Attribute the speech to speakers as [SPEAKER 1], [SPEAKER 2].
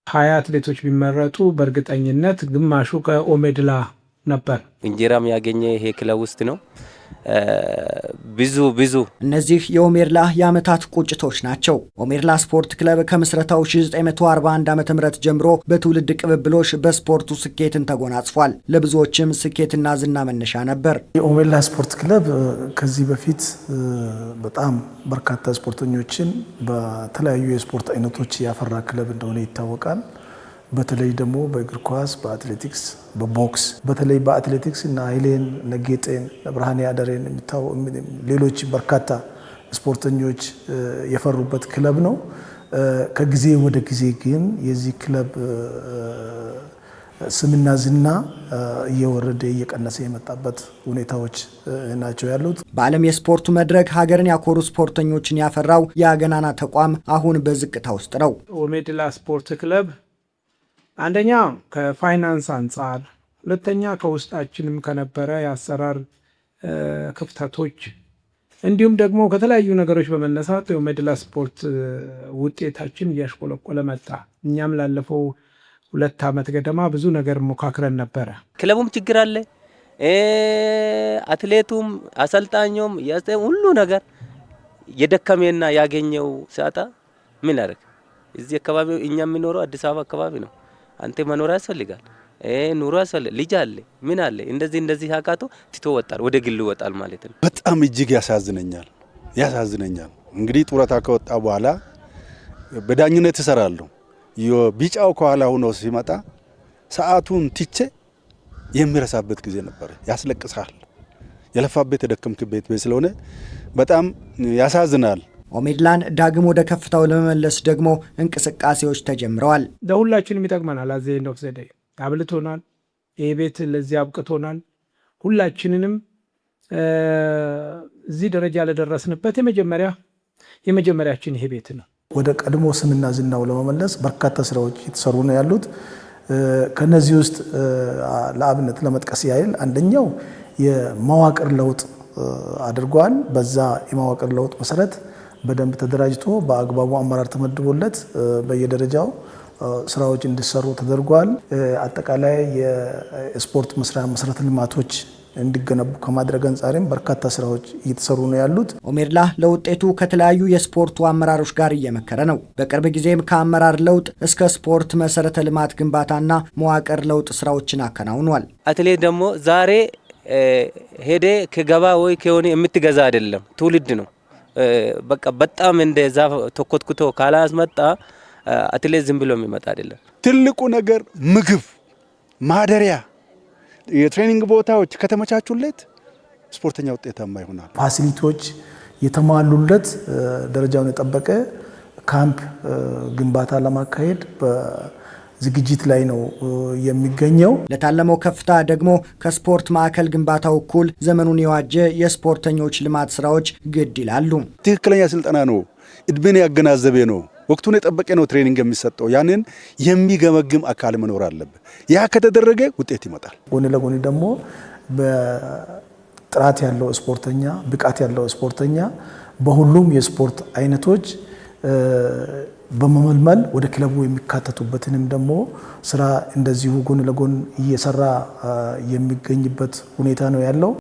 [SPEAKER 1] 20 አትሌቶች ቢመረጡ በእርግጠኝነት ግማሹ ከኦሜድላ ነበር።
[SPEAKER 2] እንጀራም ያገኘ ይሄ ክለብ ውስጥ ነው። ብዙ
[SPEAKER 3] እነዚህ የኦሜድላ የአመታት ቁጭቶች ናቸው። ኦሜድላ ስፖርት ክለብ ከምስረታው 1941 ዓ.ም ጀምሮ በትውልድ ቅብብሎሽ በስፖርቱ ስኬትን ተጎናጽፏል። ለብዙዎችም ስኬትና ዝና መነሻ ነበር።
[SPEAKER 4] የኦሜድላ ስፖርት ክለብ ከዚህ በፊት በጣም በርካታ ስፖርተኞችን በተለያዩ የስፖርት አይነቶች ያፈራ ክለብ እንደሆነ ይታወቃል። በተለይ ደግሞ በእግር ኳስ፣ በአትሌቲክስ፣ በቦክስ በተለይ በአትሌቲክስ እና ኃይሌን ነጌጤን ብርሃኔ አደሬን ሌሎች በርካታ ስፖርተኞች የፈሩበት ክለብ ነው። ከጊዜ ወደ ጊዜ ግን የዚህ ክለብ ስምና ዝና እየወረደ እየቀነሰ የመጣበት ሁኔታዎች ናቸው ያሉት።
[SPEAKER 3] በዓለም የስፖርቱ መድረክ ሀገርን ያኮሩ ስፖርተኞችን ያፈራው የአገናና ተቋም አሁን በዝቅታ ውስጥ ነው።
[SPEAKER 1] ኦሜድላ ስፖርት ክለብ አንደኛ ከፋይናንስ አንጻር፣ ሁለተኛ ከውስጣችንም ከነበረ የአሰራር ክፍተቶች እንዲሁም ደግሞ ከተለያዩ ነገሮች በመነሳት የኦሜድላ ስፖርት ውጤታችን እያሽቆለቆለ መጣ። እኛም ላለፈው 2 ዓመት ገደማ ብዙ ነገር ሞካክረን ነበረ።
[SPEAKER 2] ክለቡም ችግር አለ፣ አትሌቱም አሰልጣኙም ሁሉ ነገር የደከመና ያገኘው ሲያጣ ምን ያደርግ? እዚህ አካባቢ እኛ የምኖረው አዲስ አበባ አካባቢ ነው። አንተ መኖር ያስፈልጋል፣ ኑሮ ያስፈልጋል፣ ልጅ አለ፣ ምን አለ፣ እንደዚህ አቃቶ ትቶ ወጣል፣ ወደ ግል ወጣል ማለት ነው።
[SPEAKER 5] በጣም እጅግ ያሳዝነኛል። እንግዲህ ጡረታ ከወጣ በኋላ በዳኝነት እሰራለሁ። ቢጫው ከኋላ ሆኖ ሲመጣ ሰዓቱን ትቼ የሚረሳበት ጊዜ ነበር። ያስለቅሳል። የለፋበት የደከምክበት ቤት ስለሆነ በጣም ያሳዝናል።
[SPEAKER 3] ኦሜድላን ዳግም ወደ ከፍታው ለመመለስ ደግሞ እንቅስቃሴዎች ተጀምረዋል።
[SPEAKER 1] ለሁላችንም ይጠቅመናል። አዘይ ነው ዘዴ አብልቶናል። ይሄ ቤት ለዚህ አብቅቶናል። ሁላችንንም እዚህ ደረጃ ለደረስንበት የመጀመሪያችን ይሄ ቤት ነው።
[SPEAKER 4] ወደ ቀድሞ ስምና ዝናው ለመመለስ በርካታ ስራዎች እየተሰሩ ነው ያሉት። ከነዚህ ውስጥ ለአብነት ለመጥቀስ ያህል አንደኛው የመዋቅር ለውጥ አድርጓል። በዛ የመዋቅር ለውጥ መሰረት በደንብ ተደራጅቶ በአግባቡ አመራር ተመድቦለት በየደረጃው ስራዎች እንዲሰሩ ተደርጓል። አጠቃላይ የስፖርት መስሪያ መሰረተ ልማቶች እንዲገነቡ ከማድረግ አንጻርም በርካታ ስራዎች እየተሰሩ ነው ያሉት።
[SPEAKER 3] ኦሜድላ ለውጤቱ ከተለያዩ የስፖርቱ አመራሮች ጋር እየመከረ ነው። በቅርብ ጊዜም ከአመራር ለውጥ እስከ ስፖርት መሰረተ ልማት ግንባታና መዋቅር ለውጥ ስራዎችን አከናውኗል።
[SPEAKER 2] አትሌት ደግሞ ዛሬ ሄደ ከገባ ወይ ከሆነ የምትገዛ አይደለም፣ ትውልድ ነው። በቃ በጣም እንደዛ ተኮትኩቶ ካላስመጣ አትሌት ዝም ብሎ የሚመጣ አይደለም።
[SPEAKER 5] ትልቁ ነገር ምግብ፣ ማደሪያ፣ የትሬኒንግ ቦታዎች ከተመቻቹለት ስፖርተኛ ውጤታማ ይሆናል።
[SPEAKER 4] ፋሲሊቲዎች የተሟሉለት ደረጃውን የጠበቀ ካምፕ ግንባታ ለማካሄድ ዝግጅት ላይ ነው የሚገኘው።
[SPEAKER 3] ለታለመው ከፍታ ደግሞ ከስፖርት ማዕከል ግንባታው እኩል ዘመኑን የዋጀ የስፖርተኞች ልማት ስራዎች ግድ ይላሉ።
[SPEAKER 5] ትክክለኛ ስልጠና ነው፣ እድሜን ያገናዘበ ነው፣ ወቅቱን የጠበቀ ነው ትሬኒንግ የሚሰጠው። ያንን የሚገመግም አካል መኖር አለበት። ያ ከተደረገ ውጤት ይመጣል።
[SPEAKER 4] ጎን ለጎን ደግሞ በጥራት ያለው ስፖርተኛ፣ ብቃት ያለው ስፖርተኛ በሁሉም የስፖርት አይነቶች በመመልመል ወደ ክለቡ የሚካተቱበትንም ደግሞ ስራ እንደዚሁ ጎን ለጎን እየሰራ የሚገኝበት ሁኔታ ነው ያለው።